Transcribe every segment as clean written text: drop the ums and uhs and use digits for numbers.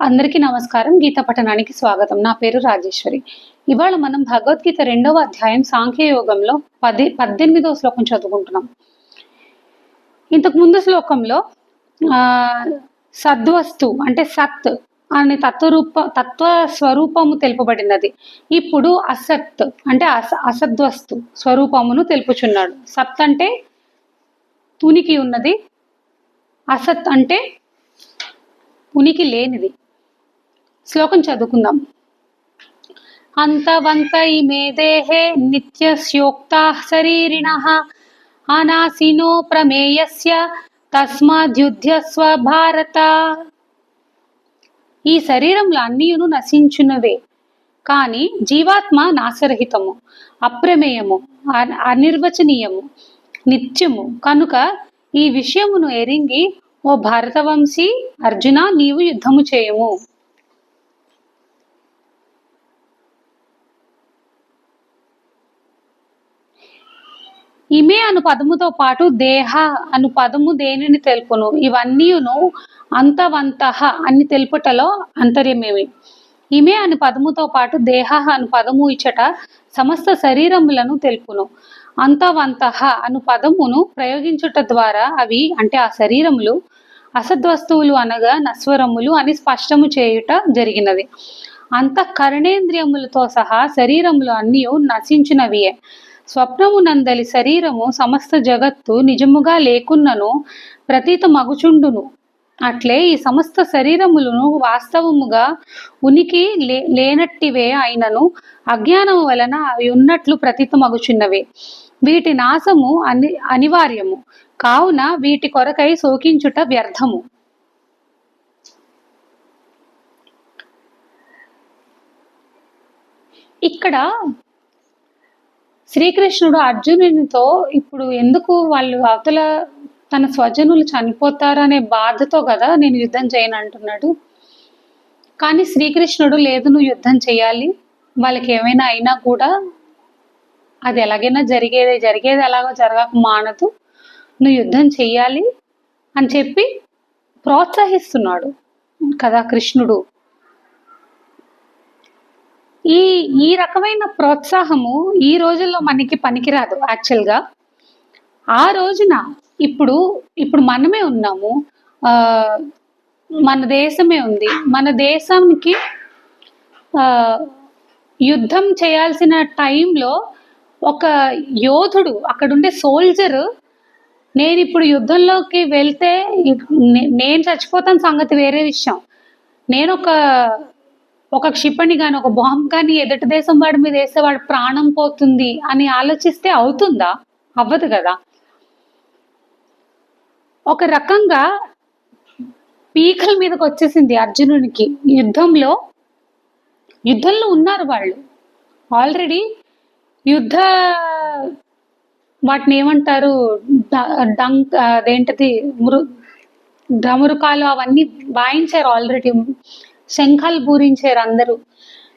అందరికీ నమస్కారం. గీత పఠనానికి స్వాగతం. నా పేరు రాజేశ్వరి. ఇవాళ మనం భగవద్గీత 2వ అధ్యాయం సాంఖ్యయోగంలో 18వ శ్లోకం చదువుకుంటున్నాం. ఇంతకు ముందు శ్లోకంలో సద్వస్తు అంటే సత్ అనే తత్వ స్వరూపము తెలుపబడినది. ఇప్పుడు అసత్ అంటే అసద్వస్తు స్వరూపమును తెలుపుచున్నాడు. సత్ అంటే ఉనికి ఉన్నది, అసత్ అంటే ఉనికి లేనిది. శ్లోకం చదువుకుందాం. అంతవంత ఇమే దేహే నిత్యస్యోక్తా శరీరిణః అనాసినో ప్రమేయస్య తస్మాద్యుధ్యస్వ భారత. ఈ శరీరంలో అన్నియును నశించునవే, కానీ జీవాత్మ నాశరహితము, అప్రమేయము, అనిర్వచనీయము, నిత్యము కనుక ఈ విషయమును ఎరింగి ఓ భారతవంశీ అర్జున, నీవు యుద్ధము చేయము. ఇమే అను పదముతో పాటు దేహ అను పదము దేనిని తెలుపును? ఇవన్నీను అంతవంతః అని తెలుపుటలో అంతర్యమేమి. ఇమే అను పదముతో పాటు దేహ అను పదము ఇచ్చట సమస్త శరీరములను తెలుపును. అంతవంతః అను పదమును ప్రయోగించుట ద్వారా అవి అంటే ఆ శరీరములు అసద్వస్తువులు అనగా నశ్వరములు అని స్పష్టము చేయుట జరిగినది. అంతఃకరణేంద్రియములతో సహా శరీరములు అన్నీ నశించినవియే. స్వప్నమునందలి శరీరము సమస్త జగత్తు నిజముగా లేకున్నను ప్రతీత మగుచుండును. అట్లే ఈ సమస్త శరీరములను వాస్తవముగా ఉనికి లేనట్టివే అయినను అజ్ఞానము వలన అవి ఉన్నట్లు ప్రతీత మగుచున్నవే. వీటి నాశము అనివార్యము కావున వీటి కొరకై శోకించుట వ్యర్థము. ఇక్కడ శ్రీకృష్ణుడు అర్జునునితో ఇప్పుడు ఎందుకు వాళ్ళు అవతల తన స్వజనులు చనిపోతారనే బాధతో కదా నేను యుద్ధం చేయను అంటున్నాడు. కానీ శ్రీకృష్ణుడు లేదు, నువ్వు యుద్ధం చేయాలి, వాళ్ళకి ఏమైనా అయినా కూడా అది ఎలాగైనా జరిగేది ఎలాగో జరగక మానదు, నువ్వు యుద్ధం చెయ్యాలి అని చెప్పి ప్రోత్సహిస్తున్నాడు కదా కృష్ణుడు. ఈ రకమైన ప్రోత్సాహము ఈ రోజుల్లో మనకి పనికిరాదు యాక్చువల్గా. ఆ రోజున ఇప్పుడు మనమే ఉన్నాము, మన దేశమే ఉంది. మన దేశానికి యుద్ధం చేయాల్సిన టైంలో ఒక యోధుడు, అక్కడుండే సోల్జర్, నేను ఇప్పుడు యుద్ధంలోకి వెళ్తే నేను చచ్చిపోతాను సంగతి వేరే విషయం, నేను ఒక క్షిపణి కానీ ఒక బాంబు కానీ ఎదుటి దేశం వాడి మీద వేస్తే వాడి ప్రాణం పోతుంది అని ఆలోచిస్తే అవుతుందా? అవ్వదు కదా. ఒక రకంగా పీకల మీదకి వచ్చేసింది అర్జునునికి. యుద్ధంలో ఉన్నారు వాళ్ళు ఆల్రెడీ. వాటిని ఏమంటారు, అదేంటది, డమరుకాలు అవన్నీ వాయించారు ఆల్రెడీ, శంఖాలు పూరించారు అందరూ.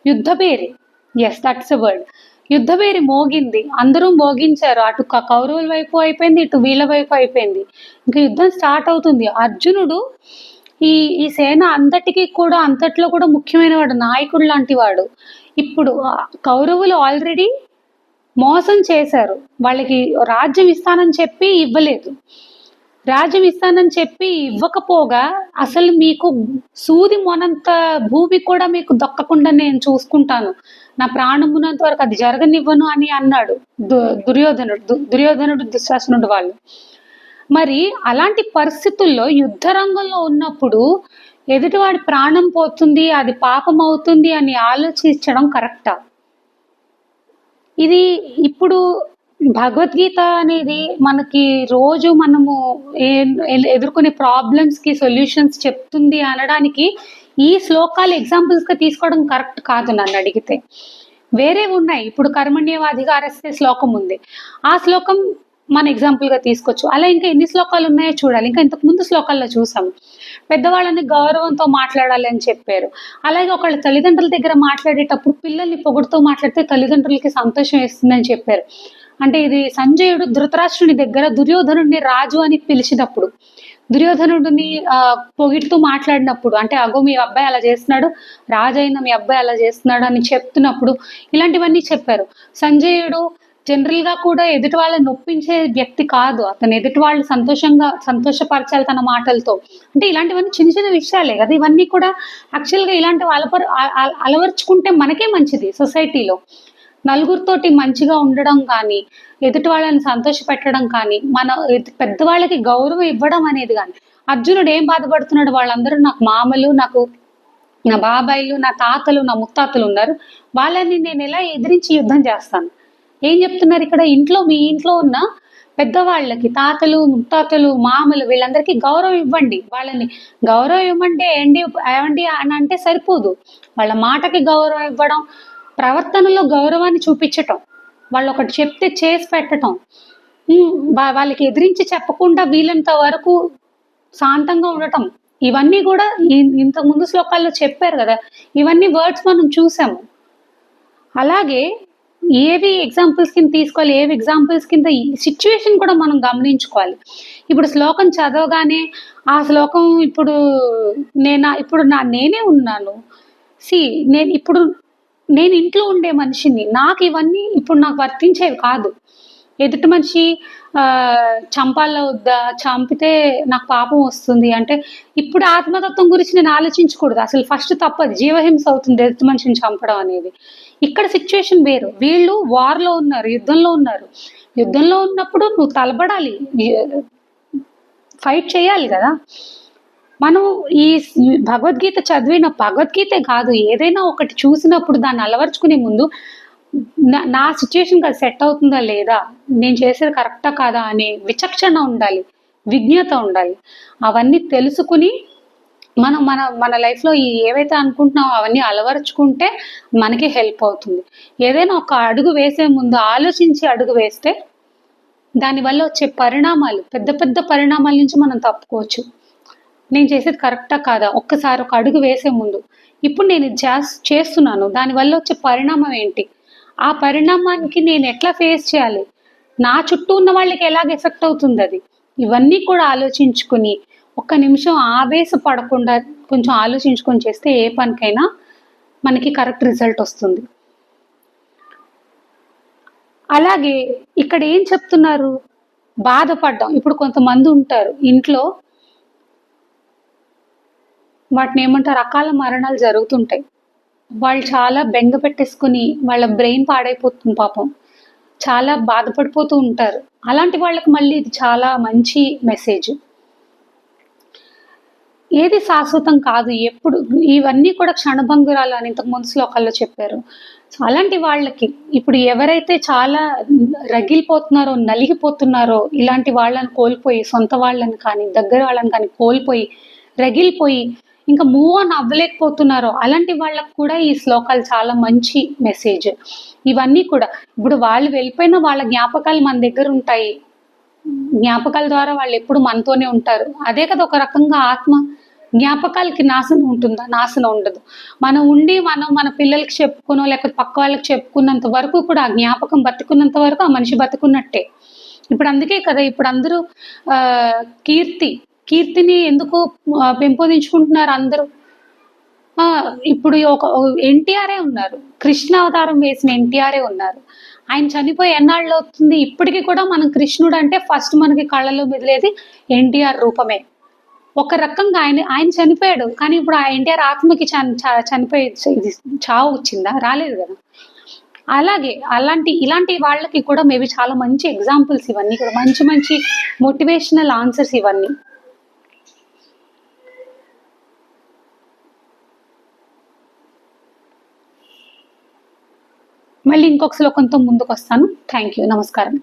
యుద్ధభేరి, ఎస్ దట్స్ ఎ వర్డ్, యుద్ధభేరి మోగింది, అందరూ మోగించారు. అటు కౌరవుల వైపు అయిపోయింది, ఇటు వీళ్ళ వైపు అయిపోయింది. ఇంకా యుద్ధం స్టార్ట్ అవుతుంది. అర్జునుడు ఈ సేన అంతట్లో కూడా ముఖ్యమైన వాడు, నాయకుడు లాంటి వాడు. ఇప్పుడు కౌరవులు ఆల్రెడీ మోసం చేశారు, వాళ్ళకి రాజ్యం ఇస్తానని చెప్పి ఇవ్వలేదు. రాజ్యం ఇస్తానని చెప్పి ఇవ్వకపోగా అసలు మీకు సూది మొనంత భూమి కూడా మీకు దక్కకుండా నేను చూసుకుంటాను, నా ప్రాణమునంత వరకు అది జరగనివ్వను అని అన్నాడు దుర్యోధనుడు దుశ్శాసనుడు వాళ్ళు. మరి అలాంటి పరిస్థితుల్లో యుద్ధ రంగంలో ఉన్నప్పుడు ఎదుటివాడి ప్రాణం పోతుంది, అది పాపం అవుతుంది అని ఆలోచించడం కరెక్టా? ఇది ఇప్పుడు భగవద్గీత అనేది మనకి రోజు మనము ఎదుర్కొనే ప్రాబ్లమ్స్కి సొల్యూషన్స్ చెప్తుంది అనడానికి ఈ శ్లోకాలు ఎగ్జాంపుల్స్గా తీసుకోవడం కరెక్ట్ కాదు నన్ను అడిగితే. వేరే ఉన్నాయి. ఇప్పుడు కర్మణ్యేవాధికారస్తే శ్లోకం ఉంది, ఆ శ్లోకం మన ఎగ్జాంపుల్గా తీసుకోవచ్చు. అలా ఇంకా ఎన్ని శ్లోకాలు ఉన్నాయో చూడాలి. ఇంకా ఇంతకు ముందు శ్లోకాల్లో చూసాం, పెద్దవాళ్ళని గౌరవంతో మాట్లాడాలి అని చెప్పారు. అలాగే ఒకళ్ళ తల్లిదండ్రుల దగ్గర మాట్లాడేటప్పుడు పిల్లల్ని పొగుడుతూ మాట్లాడితే తల్లిదండ్రులకి సంతోషం వేస్తుందని చెప్పారు. అంటే ఇది సంజయుడు ధృతరాష్ట్రుని దగ్గర దుర్యోధనుడిని రాజు అని పిలిచినప్పుడు దుర్యోధనుడిని పొగిడుతూ మాట్లాడినప్పుడు, అంటే అగో మీ అబ్బాయి అలా చేస్తున్నాడు, రాజైన మీ అబ్బాయి అలా చేస్తున్నాడు అని చెప్తున్నప్పుడు ఇలాంటివన్నీ చెప్పారు. సంజయుడు జనరల్‌గా కూడా ఎదుటి వాళ్ళని నొప్పించే వ్యక్తి కాదు. అతను ఎదుటి వాళ్ళు సంతోషపరచాలి తన మాటలతో. అంటే ఇలాంటివన్నీ చిన్న చిన్న విషయాలే కదా! ఇవన్నీ కూడా యాక్చువల్‌గా ఇలాంటివి అలవరుచుకుంటే మనకే మంచిది సొసైటీలో. నలుగురితోటి మంచిగా ఉండడం కానీ, ఎదుటి వాళ్ళని సంతోషపెట్టడం కానీ, పెద్దవాళ్ళకి గౌరవం ఇవ్వడం అనేది గాని. అర్జునుడు ఏం బాధపడుతున్నాడు, వాళ్ళందరూ నాకు మామలు, నాకు నా బాబాయిలు, నా తాతలు, నా ముత్తాతలు ఉన్నారు. వాళ్ళని నేనెలా ఎదిరించి యుద్ధం చేస్తాను? ఏం చెప్తున్నారు ఇక్కడ? మీ ఇంట్లో ఉన్న పెద్దవాళ్ళకి, తాతలు, ముత్తాతలు, మామలు వీళ్ళందరికీ గౌరవం ఇవ్వండి. వాళ్ళని గౌరవం ఇవ్వమంటే ఏవండి అని అంటే సరిపోదు. వాళ్ళ మాటకి గౌరవం ఇవ్వడం, ప్రవర్తనలో గౌరవాన్ని చూపించటం, వాళ్ళొకటి చెప్తే చేసి పెట్టటం, వాళ్ళకి ఎదిరించి చెప్పకుండా వీలంత వరకు శాంతంగా ఉండటం, ఇవన్నీ కూడా ఇంతకు ముందు శ్లోకాల్లో చెప్పారు కదా, ఇవన్నీ వర్డ్స్ మనం చూసాము. అలాగే ఏవి ఎగ్జాంపుల్స్ కింద తీసుకోవాలి, ఏవి ఎగ్జాంపుల్స్ కింద సిచ్యువేషన్ కూడా మనం గమనించుకోవాలి. ఇప్పుడు శ్లోకం చదవగానే ఆ శ్లోకం ఇప్పుడు నేనే ఉన్నాను. నేను ఇంట్లో ఉండే మనిషిని, నాకు ఇవన్నీ ఇప్పుడు నాకు వర్తించేవి కాదు. ఎదుటి మనిషి చంపాలా వద్దా, చంపితే నాకు పాపం వస్తుంది అంటే ఇప్పుడు ఆత్మతత్వం గురించి నేను ఆలోచించకూడదు. అసలు ఫస్ట్ తప్పది, జీవహింస అవుతుంది ఎదుటి మనిషిని చంపడం అనేది. ఇక్కడ సిచ్యువేషన్ వేరు. వీళ్ళు వార్లో ఉన్నారు, యుద్ధంలో ఉన్నారు. యుద్ధంలో ఉన్నప్పుడు నువ్వు తలబడాలి, ఫైట్ చేయాలి కదా. మనం ఈ భగవద్గీతే కాదు, ఏదైనా ఒకటి చూసినప్పుడు దాన్ని అలవర్చుకునే ముందు నా సిచ్యువేషన్ అది సెట్ అవుతుందా లేదా, నేను చేసేది కరెక్టా కాదా అనే విచక్షణ ఉండాలి, విజ్ఞత ఉండాలి. అవన్నీ తెలుసుకుని మనం మన లైఫ్లో ఏవైతే అనుకుంటున్నామో అవన్నీ అలవరుచుకుంటే మనకి హెల్ప్ అవుతుంది. ఏదైనా ఒక అడుగు వేసే ముందు ఆలోచించి అడుగు వేస్తే దానివల్ల వచ్చే పరిణామాలు, పెద్ద పెద్ద పరిణామాల నుంచి మనం తప్పుకోవచ్చు. నేను చేసేది కరెక్టా కాదా, ఒక్కసారి ఒక అడుగు వేసే ముందు ఇప్పుడు నేను చేస్తున్నాను, దానివల్ల వచ్చే పరిణామం ఏంటి, ఆ పరిణామానికి నేను ఎట్లా ఫేస్ చేయాలి, నా చుట్టూ ఉన్న వాళ్ళకి ఎలాగ ఎఫెక్ట్ అవుతుంది అది, ఇవన్నీ కూడా ఆలోచించుకుని ఒక్క నిమిషం ఆవేశపడకుండా కొంచెం ఆలోచించుకొని చేస్తే ఏ పనికైనా మనకి కరెక్ట్ రిజల్ట్ వస్తుంది. అలాగే ఇక్కడ ఏం చెప్తున్నారు, బాధపడ్డాం. ఇప్పుడు కొంతమంది ఉంటారు ఇంట్లో, వాటిని ఏమంటారు, అకాల మరణాలు జరుగుతుంటాయి. వాళ్ళు చాలా బెంగ పెట్టేసుకుని వాళ్ళ బ్రెయిన్ పాడైపోతుంది పాపం, చాలా బాధపడిపోతూ ఉంటారు. అలాంటి వాళ్ళకి మళ్ళీ ఇది చాలా మంచి మెసేజ్. ఏది శాశ్వతం కాదు, ఎప్పుడు ఇవన్నీ కూడా క్షణభంగురాలు అని ఇంతకు ముందు శ్లోకాల్లో చెప్పారు. సో అలాంటి వాళ్ళకి ఇప్పుడు ఎవరైతే చాలా రగిలిపోతున్నారో, నలిగిపోతున్నారో, ఇలాంటి వాళ్ళని కోల్పోయి, సొంత వాళ్ళని కానీ దగ్గర వాళ్ళని కానీ కోల్పోయి రగిలిపోయి ఇంకా మూవ్ ఆన్ అవ్వలేకపోతున్నారో అలాంటి వాళ్ళకు కూడా ఈ శ్లోకాలు చాలా మంచి మెసేజ్. ఇవన్నీ కూడా ఇప్పుడు వాళ్ళు వెళ్ళిపోయిన వాళ్ళ జ్ఞాపకాలు మన దగ్గర ఉంటాయి, జ్ఞాపకాల ద్వారా వాళ్ళు ఎప్పుడు మనతోనే ఉంటారు. అదే కదా ఒక రకంగా ఆత్మ. జ్ఞాపకాలకి నాశనం ఉంటుందా? నాశనం ఉండదు. మనం మన పిల్లలకి చెప్పుకునో లేకపోతే పక్క వాళ్ళకి చెప్పుకున్నంత వరకు కూడా ఆ జ్ఞాపకం బతుకున్నంత వరకు ఆ మనిషి బతుకున్నట్టే. ఇప్పుడు అందుకే కదా ఇప్పుడు అందరూ కీర్తిని ఎందుకు పెంపొందించుకుంటున్నారు అందరూ. ఇప్పుడు ఒక ఎన్టీఆర్ఏ ఉన్నారు, కృష్ణ అవతారం వేసిన ఎన్టీఆర్ఏ ఉన్నారు. ఆయన చనిపోయి ఎన్నాళ్ళు అవుతుంది, ఇప్పటికీ కూడా మనం కృష్ణుడు అంటే ఫస్ట్ మనకి కళ్ళలో మెదిలేది ఎన్టీఆర్ రూపమే. ఒక రకంగా ఆయన చనిపోయాడు, కానీ ఇప్పుడు ఆ ఎన్టీఆర్ ఆత్మకి చనిపోయి చావు వచ్చిందా? రాలేదు కదా. అలాగే ఇలాంటి వాళ్ళకి కూడా మేబీ చాలా మంచి ఎగ్జాంపుల్స్ ఇవన్నీ కూడా, మంచి మంచి మోటివేషనల్ ఆన్సర్స్ ఇవన్నీ. మళ్ళీ ఇంకొక శ్లోకంతో ముందుకు వస్తాను. థ్యాంక్ యూ, నమస్కారం.